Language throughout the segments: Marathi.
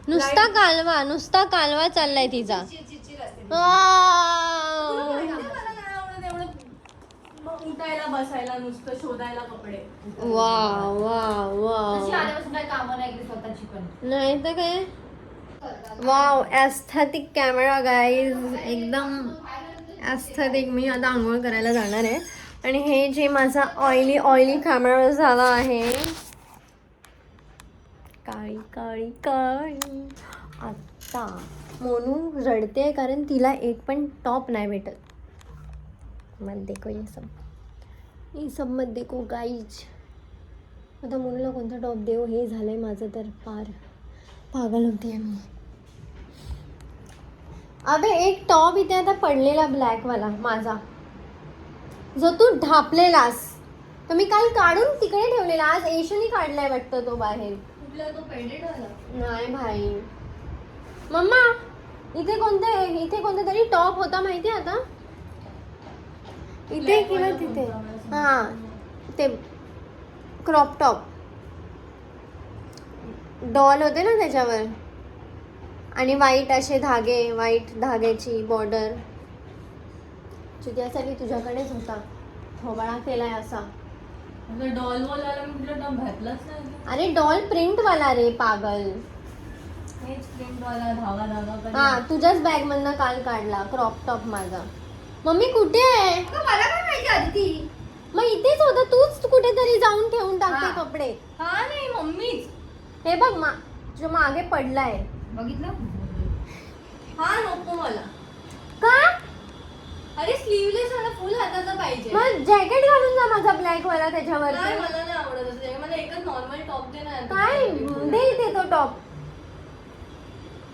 नुसता कालवा चाललाय तिचा. उठायला बसायला नुसतं शोधायला कपडे. वा वा वा काय कामं नाही केली स्वतःची पण. नाही तर काय. वाव एस्थेटिक कॅमेरा गाईज, एकदम एस्थेटिक. मी आता आंघोळ करायला जाणार आहे आणि हे जे माझा ऑइली कॅमेरा झाला आहे, काळी काळी काळी. आता मोनू रडते कारण तिला एक पण टॉप नाही भेटत. मत देखो ये सब मत देखो गाईज. आता मोनूला कोणता टॉप देऊ हे झालंय माझं तर फार पागल होते मी. अबे एक टॉप इथे आता पडलेला ब्लॅकवाला माझा, जो तू ढापलेलास, तर मी काल काढून तिकडे ठेवलेला. आज येशूनी काढलाय वाटतं तो बाहेर. कुठला तो पेंडेड वाला? नाही भाई. मम्मा इथे कोणते तरी टॉप होता माहिती आता इथे किंवा तिथे. हा ते क्रॉप टॉप डॉल होते ना त्याच्यावर, आणि वाईट असे धागे, वाईट धाग्याची बॉर्डर. त्यासाठी तुझ्याकडेच होता, थोबाळा केलाय असा. डॉल वाला मी तुला टॉप घातलाच नाही. अरे डॉल प्रिंट वाला रे पागल. हेच प्रिंट वाला धागा. हा तुझ्याच बॅग मधनं काल काढला क्रॉप टॉप माझा. मम्मी कुठे आहे? मला काय माहिती आधी. मग इथेच होता, तूच कुठेतरी जाऊन ठेवून टाकते कपडे. हा नाही मम्मीच. हे बघ जो मागे पडलाय बघितलं. हा नको मला. का? अरे स्लीवलेस मला फुल हाताचा पाहिजे. मग जॅकेट घालून जा माझा ब्लॅक वाला त्याच्यावर. नाही मला नाही आवडत असं. मला एकच नॉर्मल टॉप दे ना. काय दे इथे तो टॉप.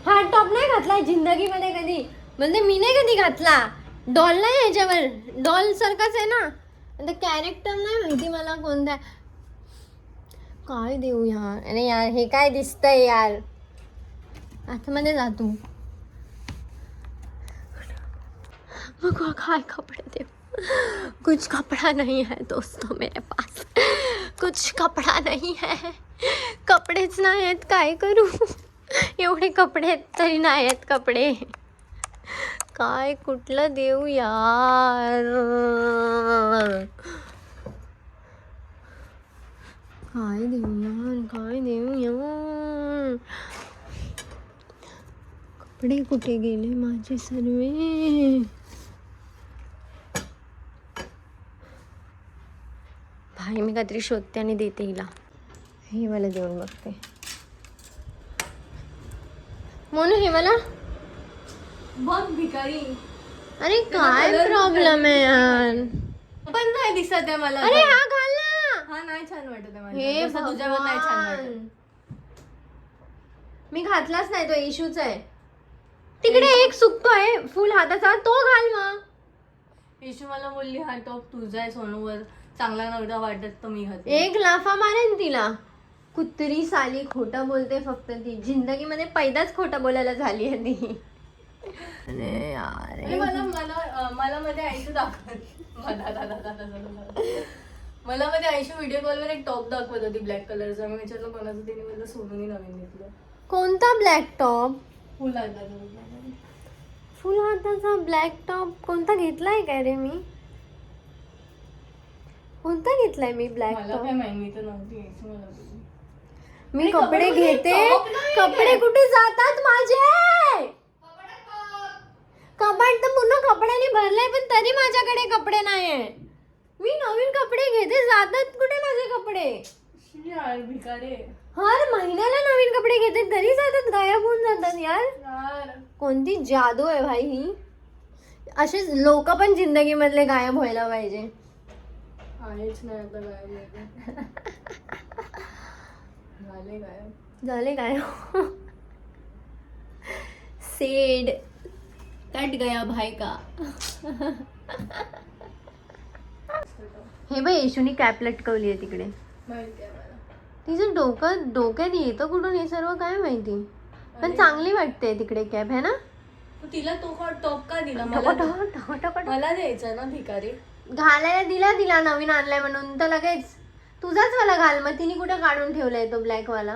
हा टॉप नाही घातलाय जिंदगीमध्ये कधी, म्हणजे मी नाही कधी घातला. डॉल नाही ह्याच्यावर, डॉल सारखाच आहे ना. आता कॅरेक्टर नाही माहिती मला कोणता. काय देऊ यार. अरे यार हे काय दिसतंय यार. आतमध्ये जा तू. मग काय कपडे देऊ. कुछ कपड़ा नहीं है दोस्तों मेरे पास. कुछ कपड़ा नहीं है. कपडेच नाही आहेत, काय करू. एवढे कपडे आहेत तरी नाही आहेत कपडे. काय कुठलं देऊ यार. काय देऊ यार. कपडे कुठे गेले माझे सर्वे. भाई मी काहीतरी शोधते आणि देते हिला. हे मला देऊन बघते. मोनू हे मला बघ भिकारी. अरे काय प्रॉब्लेम आहे यार. पण नाही दिसत आहे मला. अरे हा घाल ना. हा नाही छान वाटत आहे हे मला. तुझ्यावर नाही छान वाटत. मी घातलाच नाही, तो इशूचा आहे. तिकडे एक सुकतोय फुल हाताचा, तो घाल मग. इशू मला बोलली हा टॉप तुझा आहे सोनूवर, चांगला नव्हता वाटत तर मी घातला. एक लाफा मारेन तिला. कुत्री साली खोटं बोलते फक्त ती. जिंदगीमध्ये पहिलाच खोटं बोलायला झाली आहे ती. अरे यार मला मध्ये आयशू मला मध्ये आयशू व्हिडिओ कॉलवर एक टॉप दाखवत होती ब्लॅक कलरचा. मी विचारलं कोणाचं, तिने मला सोनूने नवीन घेतलं. कोणता ब्लॅक टॉप? फुल हाताचा ब्लॅक टॉप कोणता घेतलाय काय रे मी? कोणता घेतलाय मी ब्लॅक टॉप? काय माहिती तर नव्हती. मी कपडे घेते. कपडे कुठे जातात माझे? कपाट तर पूर्ण कपड्याने भरलंय पण तरी माझ्याकडे कपडे नाहीये. मी नवीन कपडे घेते, जातात कुठे माझे कपडे? भिकारे. हर महिन्याला नवीन कपडे घेते तरी जातात, गायब होऊन जातात यार. कोणती जादू आहे भाई ही. असेच लोक पण जिंदगी मधले गायब व्हायला पाहिजे. आहेच नाही आता गायब. झाले गायब. सेड कट गया भाई का. हे बाई येशूनी कॅप लटकवली आहे तिकडे. तिचं डोक्यात येतं कुठून हे सर्व काय माहिती. पण चांगली वाटते तिकडे कॅप है ना. तिला तो टॉप का दिला? मला द्यायचा ना भिकारी. घालायला दिला तिला, नवीन आणलाय म्हणून तर लगेच तुझाच वाला घाल. मग तिने कुठं काढून ठेवलाय तो ब्लॅक वाला.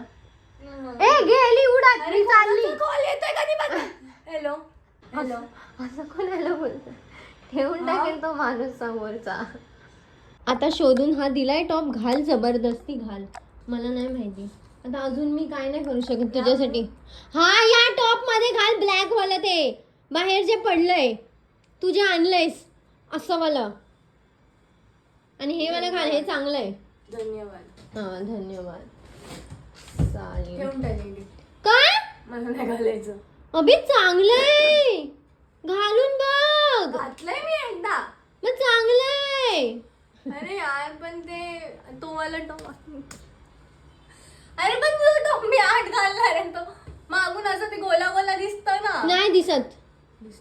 ए गेली उड मी चालली. कॉल येतोय कधी? Hello hello. असं कोणाला बोलत? ठेवून टाकेल तो माणूस समोरचा. आता शोधून हा दिलाय टॉप, घाल जबरदस्ती घाल. मला नाही माहिती आता अजून मी काय नाही करू शकत तुझ्यासाठी. हा या टॉप मध्ये घाल ब्लॅक वाला, ते बाहेर जे पडलंय तू जे आणलंयस असं वाला, आणि हे वाला घाल, हे चांगलं आहे. धन्यवाद. हा धन्यवाद. चालेल. ठेवून टाकेल. काय मला नाही घालायचं. अभि चांगलंय, घालून बघ. घातलंय मी एकदा. मग चांगलंय. अरे यार पण ते तो वाला टॉप. अरे पण तुझा टॉप मी आठ घालणार आहे. तो मागून असं ते गोला गोला दिसत ना. नाही दिसत,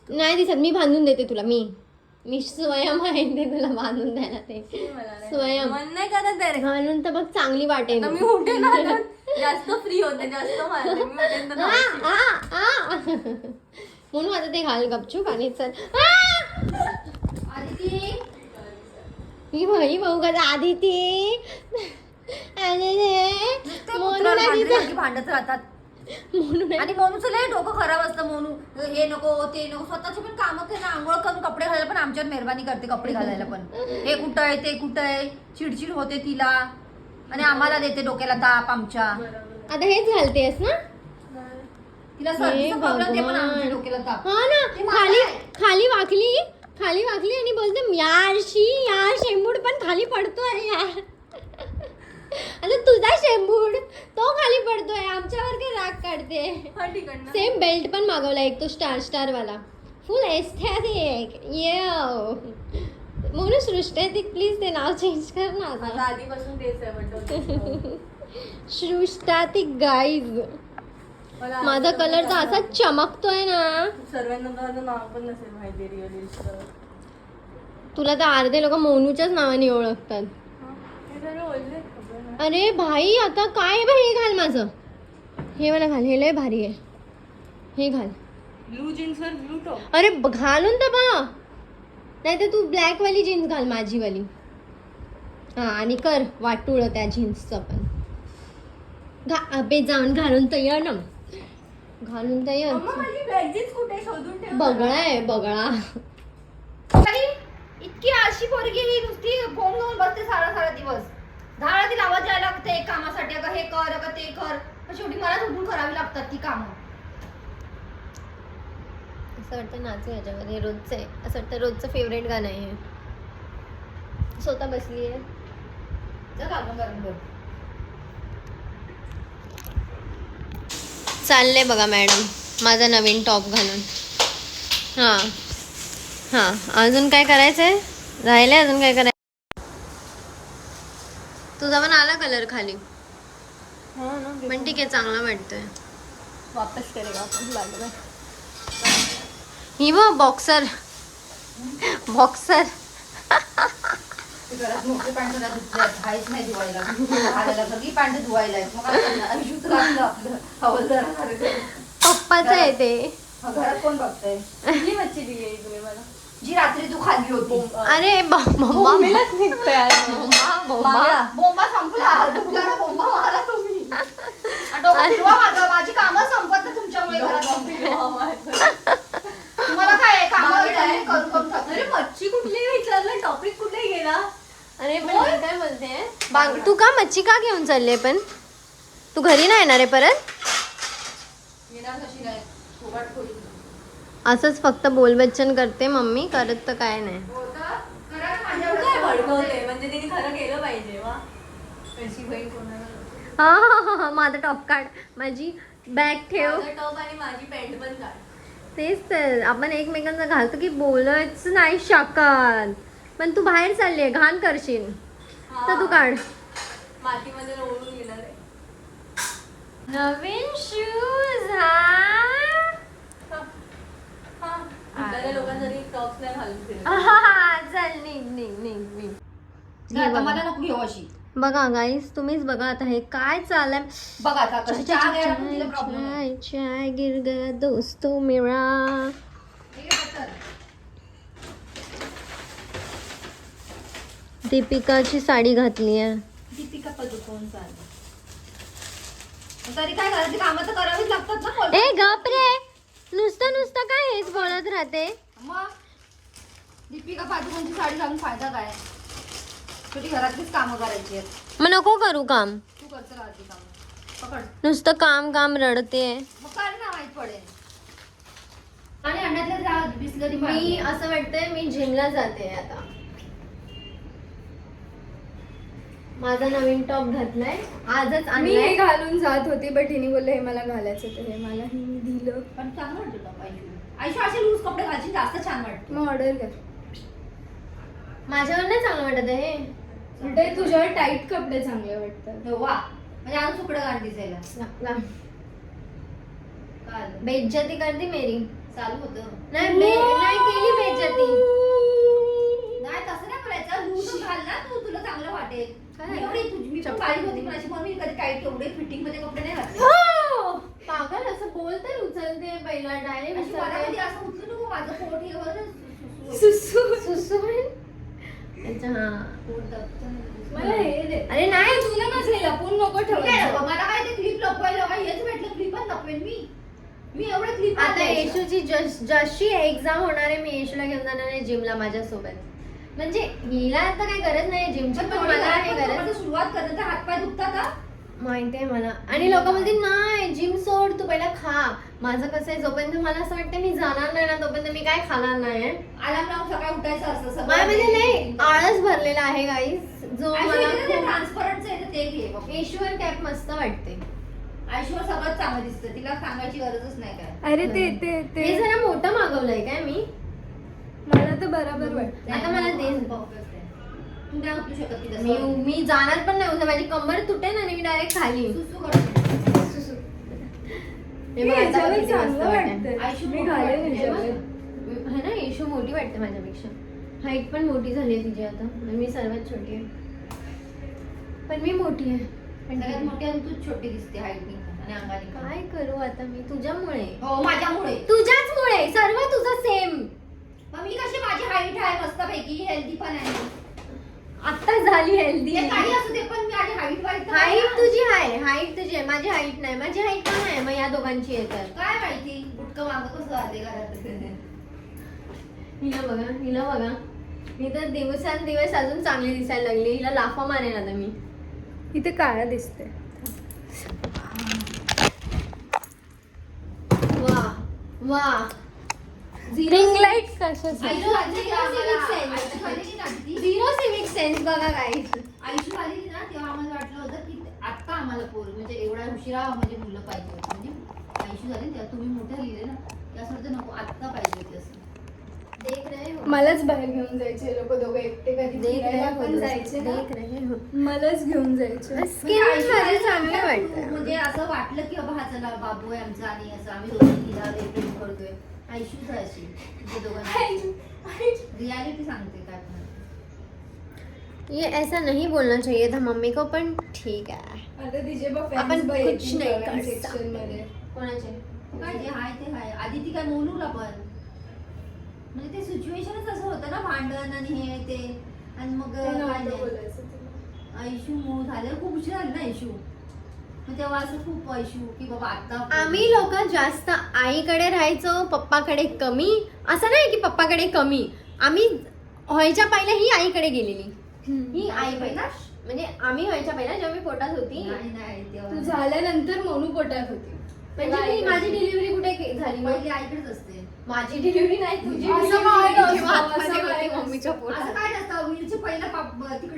नाही दिसत. मी बांधून देते तुला. मी स्वयं माहिती तुला बांधून द्यायला. ते स्वयं मन नाही करत आहे रे. घालून तर बघ चांगली वाटेल. आता मी उठे ना तर जास्त फ्री होते, जास्त मारते मी उठेन तर धावते. म्हणून आता ते घाल गपचूप आणि चल. आदिती ही भाई भाऊ का आदिती भांडत राहतात. आणि मोनूचं लय डोकं खराब असतं. मोनू हे नको ते नको, स्वतःची पण कामं कर, आंघोळ करून कपडे घालायला पण आमच्यावर मेहरबानी करते. कपडे घालायला पण हे कुठं आहे ते कुठं आहे, चिडचिड होते तिला आणि आम्हाला देते डोक्याला ताप आमच्या. आता हेच घालतेस ना? तिला सर्दीचा प्रॉब्लेम, ते पण आमच्या डोक्याला ताप. हा ना, खाली वाकली आणि बोलते यार शेंबूड पण खाली पडतोय यार. आता तुझा शेंबूड तो खाली पडतोय, आमच्यावर काय राग काढते. हा ठिकाण सेम बेल्ट पण मागवला एक, तो स्टार वाला, फुल एस्थेटिक. म्हणून सृष्टेटिक प्लीज ते नाव चेंज कर ना आता आता. आधीपासून तेच आहे म्हटलं. सृष्टातिक गाईज. माझा कलर तर असा चमकतोय ना. सर्वांना माझं नाव पण नसेल माहिती रिअल इन्स्टा. तुला तर अर्धे लोक मोनूच्याच नावाने ओळखतात. अरे भाई आता काय बा, हे घाल माझं, हे मला घाल, हे लय भारी आहे, हे घाल. ब्लू जीन्स वर ब्लू टॉप. अरे घालून तर बघ, नाही तर तू ब्लॅक वाली जीन्स घाल, माझी वाली. हा आणि कर वाटुळ त्या जीन्सचं पण. अबे जाऊन घालून तर ये ना, घालून तर ये. माझी ब्लॅक जीन्स कुठे शोधून ठेव. बगळा आहे बगळा. इतकी अशी पोरगी ही नुसती फोन घेऊन बसते सारा दिवस. धाळा तिला आवाज यायला लागते कामासाठी, अगं हे कर अगं ते कर, पण शेवटी मलाच उठून करावी लागतात ती कामं. असं वाटतं नाचू ह्याच्यामध्ये, रोजचं आहे असं वाटतं, रोजचं फेवरेट गाणं आहे. स्वतः बसली आहे. चल आपण करून बघ. चाललंय बघा मॅडम माझा नवीन टॉप घालून. हां अजून काय करायचंय, राहिलंय अजून काय करायचं. तुझा पण आला कलर खाली, पण ठीक आहे चांगला वाटतोय. वापस करेगा लागलं. ही बघ बॉक्सर घरात मोठी पॅन्ट धुवायला नाही धुवायला, घालायला सगळी पॅन्ट धुवायला आहेत. मग काय करणार? आयुष्यात लागलं आपलं हवालदार. पप्पाचं आहे ते. घरात कोण बघतंय? कुठली मच्छी दिली आहे तुम्ही मला? जी रात्री तू खाल्ली होती. अरे बोंबीलाच निघतोय आज. बोंबा संपला, दुसऱ्याला बोंबा मारा तुम्ही. डोकं फिरवा माझं, माझी कामं संपत नाही तुमच्यामुळे. घरात तुम्हाला काय कामं करून खातो. अरे मच्छी कुठली विचारलं, टॉपिक कुठे गेला. अरे पण मी काय बोलते, तू का मच्छी का घेऊन चालले, पण तू घरी नाही येणार आहे परत. येणार कशी नाही, सोबत खोली. असंच फक्त बोलबच्चन करते मम्मी, करत तर काय नाही. काय भडकवते, म्हणजे तिने खरं केलं पाहिजे. वा कशी बहीण कोणाला. हा माझा टॉप काढ, माझी बॅग ठेव. टॉप आणि माझी पॅन्ट पण काढ. तेच तर आपण एकमेकांना घालतो की बोलच नाही शकत, पण तू बाहेर चालली आहे, घाण करशील तर तू काढ. मातीमध्ये लोळून गेणार आहे. नवीन शूज. लोकांना टॉप्स नाही घालून फिरत. चल निघ. आता मला नको घेऊ अशी. बघा गाईस तुम्हीच बघा आता हे काय चाललंय. बघा आता कसं चहा घ्यायला पण तिला प्रॉब्लेम आहे. चाय गिर गया दोस्तों मेरा. दीपिकाची साडी घातली आहे. दीपिका पदुकोण चालली. तरी काय करायची, कामं तर करावीच लागतात ना. ए गप रे, नुसतं नुसतं काय हेच बोलत राहते. मग दीपिका पादुकोणची साडी घालून फायदा काय? तुझी घरातलीच कामं करायची आहेत. मग नको करू काम, तू करतो घरातली कामं. पकड नुसतं काम काम रडते. मग काय ना माहित पडेल. आणि अंड्यातल्या बिसलरी मी असं वाटतंय मी जिमला जाते आता. माझा नवीन टॉप घातलाय, आजच मी हे आणलाय. घालून जात होती बट हिने बोलले हे मला घालायचं होतं, हे मला हिने दिलं. पण चांगलं वाटतं का आयशू? आयशू असे लूज कपडे घालशील जास्त छान वाटतं. मग ऑर्डर कर. माझ्यावर नाही चांगलं वाटत आहे हे. उलटे तुझ्यावर टाईट कपडे चांगले वाटतात. हो वा, म्हणजे अजून तुकडं घाल दिसायला. काय आलं? बेइज्जती करते मेरी. चालू होतं. नाही केली बेइज्जती. नाही तसं नाही करायचं. लूज घाल ना तू, तुला चांगलं वाटेल. काय? मी एवढी मी पण चप्पल. बारीक होती पण अशी म्हणून मी कधी टाईट एवढे फिटिंग मध्ये कपडे नाही घातले. हो! पागल असं बोलते उचलते पहिला डायरेक्ट अशी मला कधी उचलते. असं उचलू नको, माझं पोट हे बरं सुसू. सुसू म्हण. अच्छा हा. पोट दाबतं. मला हे दे. अरे नाही तुला माझे लपून नको ठीक आहे ठेवायचं. ना, मला काय ते क्लिप लपवायला काय हेच भेटलं, क्लिपच लपवेन मी एवढे क्लिप आता येशूची जशी एक्झाम होणार आहे, मी येशूला घेऊन जाणार आहे जिमला माझ्यासोबत. म्हणजे हिला आता काही गरज नाही जिमची, पण मला आहे गरज. सुरुवात करत हातपाय दुखतात का? माहितीये मला. आणि लोक म्हणतील नाही जिम सोड, तू पहिला खा. माझं कसं आहे, जोपर्यंत मला असं वाटतं मी जाणार नाही ना तोपर्यंत मी काय खाणार नाही. आलाम लावून सकाळी उठायचं असतं माझ्यामध्ये लय आळस भरलेला आहे गाईस, जो मला खूप. ट्रान्सपरंटचं आहे ते घे बघ. येशूवर कॅप मस्त वाटते. आयुष्यभर सगळं चांगलं दिसतं, तिला सांगायची गरजच नाही काय. अरे ते ते हे ते जरा मोठं मागवलंय काय मी. मला तर बरोबर वाटतं. आता मला ते Perfect आहे. तू नाही उठू शकत तिला मी मी जाणार पण नाही उद्या, माझी कंबर तुटेल आणि मी डायरेक्ट खाली. सुसू करते. हे बघ, आता याच्यावर किती मस्त चांगलं वाटतंय. वाटतं. आयुष्य मी मोठं घालेन वाटतं. याच्यावर. है ना, येशू मोठी वाटते माझ्यापेक्षा. हाईट पण मोठी झाली आहे तिची आता, आणि मी सर्वात छोटी आहे. पण मी मोठी आहे. पण सगळ्यात मोठी आणि तूच छोटी दिसते हाईटनी आणि अंगाने. काय करू आता मी तुझ्यामुळे. हो माझ्यामुळे. तुझ्याचमुळे सर्व तुझं सेम. मग मी कशी माझी हाईट आहे मस्तपैकी, हेल्दी पण आहे. आता झाली हेल्दी. ते काही असू दे पण मी माझी हाईट वाईट हाईट तुझी आहे, हाईट तुझी आहे, माझी हाईट नाही. माझी हाईट पण आहे, मग या दोघांची आहे तर. काय माहिती गुटकं मागं कसं आले घरात. हिला बघा, हिला बघा. मी तर दिवसांदिवस अजून चांगली दिसायला लागली. हिला लाफा मारेन आता मी. इथे काळा दिसते. वा वा. रिंग लाईट कशाचं? आयुष्य आली ना आम्हाला. Civic sense. आयुष्य आली ना ती. झिरो सिविक सेन्स बघा काय. आयुष्य आली ना तेव्हा आम्हाला वाटलं होतं की आता आम्हाला पोर म्हणजे एवढा उशिरा म्हणजे मुलं पाहिजे होती. म्हणजे आयुष्य झाली तेव्हा तुम्ही मोठे लिहिले ना त्यासाठी वाटतं नको आत्ता पाहिजे होती असं. देख रहे हो. मलाच बाहेर घेऊन जायचे लोक दोघं एकटे, कधी देख रहे फिरायला हो पण दोस्त, जायचे ना. देख रहे हो. मलाच घेऊन जायचे. स्किन माझी चांगली वाटते. म्हणजे असं वाटलं की बाबा हा चला बाबू आहे आमचा आणि असं आम्ही दोघं तिला प्रेम करतोय. आयुष्यच आहे अशी ते दोघांना रियालिटी सांगते काय पण. ये ऐसा नहीं बोलना चाहिए था मम्मी को, पण ठीक आहे. आता तिचे आपण कुछ नाही कर सेक्शन सकते. मध्ये. कोणाचे? काय जे हाय ते हाय. आधी ती काय मोनूला पण म्हणजे ते सिच्युएशनच असं होतं ना भांडण आणि हे ते आणि मग ते काय नव्हतं नाही. बोलायचं तुला. आयुष्य मूळ झालं खूप उशीर झालं ना आयुष्य. मग तेव्हा असं खूप आयुष्य की बाबा आता आम्ही लोक जास्त आईकडे राहायचो, पप्पाकडे कमी. असं नाही की पप्पाकडे कमी. आम्ही व्हायच्या पहिला ही आईकडे गेलेली. ही आई पहिला म्हणजे आम्ही व्हायच्या पहिला जेव्हा मी पोटात होती. नाही नाही तू तेव्हा झाल्यानंतर मोनू पोटात होती. म्हणजे माझी डिलिव्हरी कुठे झाली मग? पहिली आईकडेच असते. माझी डिलिव्हरी नाही, तुझी असं delivery काय नसतं, जेव्हा आतमध्ये असं काय होती नसतं. मम्मीच्या असं पोटात. काय नसतं वीरचे पहिला तिकडे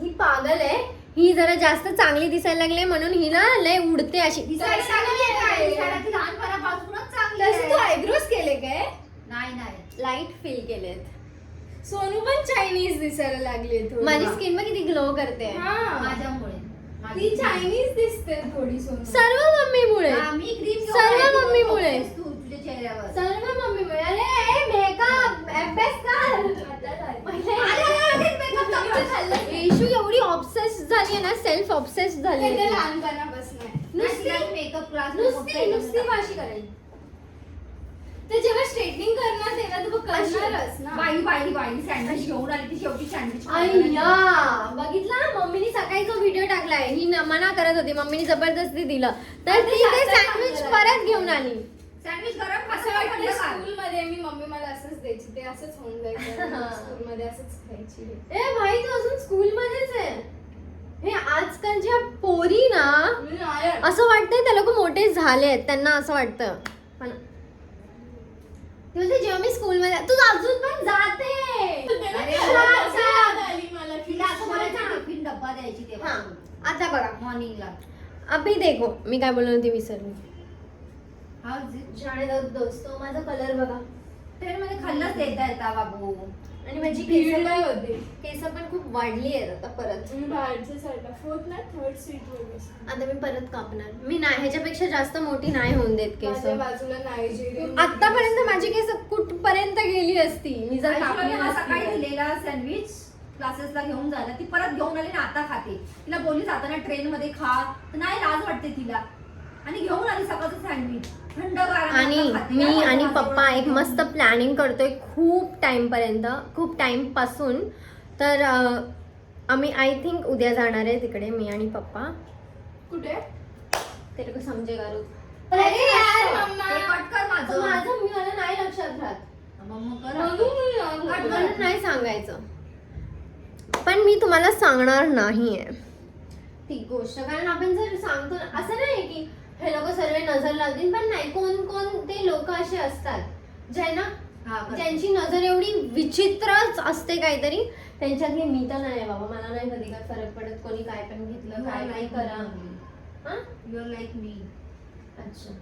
ही पागल आहे. ही जरा जास्त चांगली दिसायला लागले म्हणून हिला लय उडते अशी. दिसायला चांगली आहे. दिसायला ती लहानपणापासूनच चांगली तसं तू आहे. आयब्रोज केले काय? नाही नाही लाईट फील केलेत. सोनू पण चायनीज दिसायला लागली थोडी. माझी स्किन मग किती ग्लो करते. हा. माझ्यामुळे ती चायनीज दिसते थोडी सोनू. सर्व मम्मीमुळे. मी क्रीम सर्व मम्मीमुळे. तू तुझ्या चेहऱ्यावर सर्व मम्मीमुळे. अरे मेकअप अभ्यास कर. येशू एवढी ऑब्सेस झाली आहे ना, सेल्फ ऑब्सेस झाली ते आहे. लहानपणापासून आहे. नुसती मेकअप क्लास नुसती वाशी करायची. ते जेव्हा स्ट्रेटनिंग करणार तेव्हा तू करणारच ना. बाई सँडविच घेऊन आली ती शेवटी सँडविच अय्या बघितला मम्मीने सकाळी जो व्हिडिओ टाकलाय. ही मना करत होती, मम्मीने जबरदस्ती दिलं तर आता ती ते जास्त सँडविच चांगलं आली. सँडविच गरम असं खायचं वाटतं थंड खा. स्कूल मध्ये मी मम्मी मला असंच द्यायची ते असंच होऊन जायचं स्कूल मध्ये असंच खायची. ए भाई तू अजून स्कूल मध्येच आहे. हे आजकालच्या पोरी ना मी नाही आहे. असं वाटतंय ते लोक मोठे झालेत, त्यांना असं वाटतं. पण ते बोलते जेव्हा मी स्कूल मध्ये तू अजून पण जाते. अरे, याद आली मला की तिला असं म्हणायचं टिफिन डब्बा द्यायची हा तेव्हा आता बघा मॉर्निंगला. अभी देखो मी काय बोलत होती विसरली. How is it? जाणे दोस्तो माझा कलर बघा ट्रेन मध्ये खाल्लंच देता येता बाबू. आणि माझी भीड नाही होते. केस पण खूप वाढली आहेत आता परत. मी बाहेरच्या साईडला फोर्थ ना थर्ड सीट वर बसते. आता मी परत कापणार. मी नाही ह्याच्यापेक्षा जास्त मोठी नाही होऊन देत केस. माझ्या बाजूला नायजेरियन आतापर्यंत माझी केस कुठपर्यंत गेली असती मी जर कापली आयुष्याने हा नसती सकाळी तर. दिलेला सँडविच क्लासेसला घेऊन जायला ती परत घेऊन आली ना आता खाते. तिला बोलली जाताना ट्रेन मध्ये खा तर नाही लाज वाटते तिला. आणि घेऊन आली सकाळचं सँडविच थंडगार आणि खाते. मी काय आणि माझं पप्पा एवढं एक मस्त प्लॅनिंग करतोय खूप टाइम पासून. तर आम्ही आय थिंक उद्या जाणार आहे तिकडे मी आणि पप्पा. कुठे? ते लोक समजेगा रू. अरे यार मम्मा. हे कट कर माझं. माझं मी मला नाही लक्षात राहत. मग कर. कट करून नाही सांगायचं. पण मी तुम्हाला सांगणार नाहीये ती गोष्ट. कारण आपण जर सांगतो ना, असं नाही की हे लोक सर्व नजर लागतील. पण नाही, कोण कोण ते लोक असे असतात ज्यांना हा, कर. ज्यांची नजर एवढी विचित्रच असते काहीतरी. त्यांच्यातली मी तर नाही बाबा. मला नाही कधी काय फरक पडत कोणी काय पण घेतलं काय नाही करा. हा? यू आर लाईक मी. अच्छा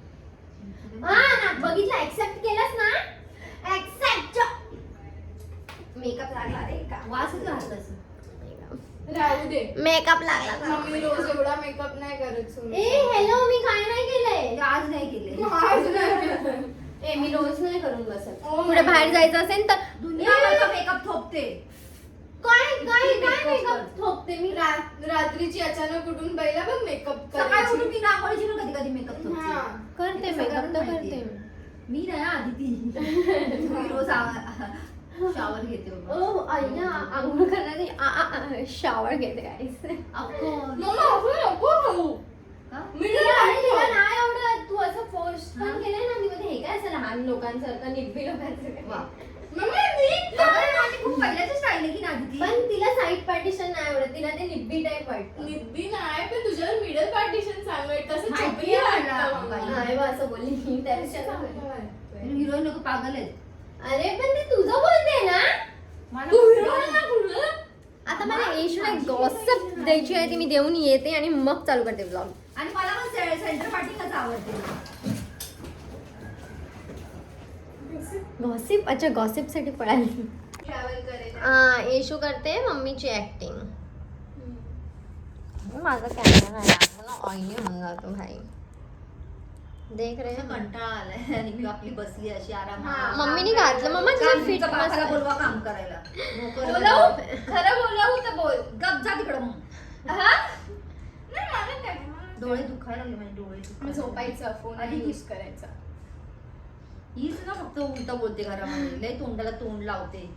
हा ना, बघितलं, ऍक्सेप्ट केलंस ना. ऍक्सेप्ट. मेकअप लागला रे का? वासच घातलंस. राहू दे. मेकअप लागला का? मम्मी रोज एवढा मेकअप नाही करत सोनू. ए हॅलो, मी काय नाही केलंय. ते आज नाही केले. आज नाही केलं. ए मी रोज नाही करून बसत. Oh my कुठे बाहेर God. जायचं असेल तर दुनिया मेकअप थोपते. काय काय काय Makeup मेकअप करते. ठोकते मी. रात्रीची अचानक उठून पहिला बघ मेकअप सकाळी उठून ती रांगोळीची पण कधी कधी मेकअप थोपते. हा. करते ते मेकअप तर सगळ्यांना करते. मी नाही आधी ती. मी रोज शॉवर घेते बाबा. ओ अय्या, आंघोळ करणारी शॉवर घेते गाईस. अफकोर्स. मम्मा आपण नको खाऊ. का? मी आणि तुला नाही आवडत. तू असं फोर्स पण केलंय ना ती मध्ये. हे काय असं लहान लोकांसारखं निब्बी लोकांसारखं. वा. मम्मी मी अरे, माझी खूप पहिल्याची स्टाईल आहे की ना आधी ती. पण तिला साईड पार्टिशन नाही आवडत. तिला ते निब्बी टाईप वाटतं. निब्बी नाही पण तुझ्यावर मिडल पार्टिशन चांगलं आहे तसं माहिती चपली आहे वाटतं मला. मम्मा. नाही बा असं बोलली मी त्यापेक्षा नाही. चांगलं वाटतंय. हिरोईन लोक पागल आहेत. अरे पण ते तुझं बोलते ना. मला तू hero ना बोलू. आता मला येशूला एक गॉसिप द्यायची आहे ती मी देऊन येते आणि मग चालू करते ब्लॉग. आणि मला पण सेंटर पार्टिंगच आवडते. गॉसिप. अच्छा, गॉसिप साठी पळाली. ट्रॅव्हल करेल. येशू करते मम्मीची ऍक्टिंग. माझा कॅमेरा नाही मला ऑइली होऊन जातो भाई. देख रे. कंटाळा आलाय आणि मी आपली बसली अशी आराम. मम्मीने घातलं. मम्मा तुझं फिट बापाला बोलवा काम करायला. बोलावू? खरं बोलावू तर बोल. गप जा तिकडं मग. हा? नाही मला काय डोळे दुखायला लागले माझे डोळे मी दुखायला लागले. झोपायचा फोन आधी यूज करायचा. हीच ना फक्त उलट बोलते घरामध्ये. लय तोंडाला तोंड लावते.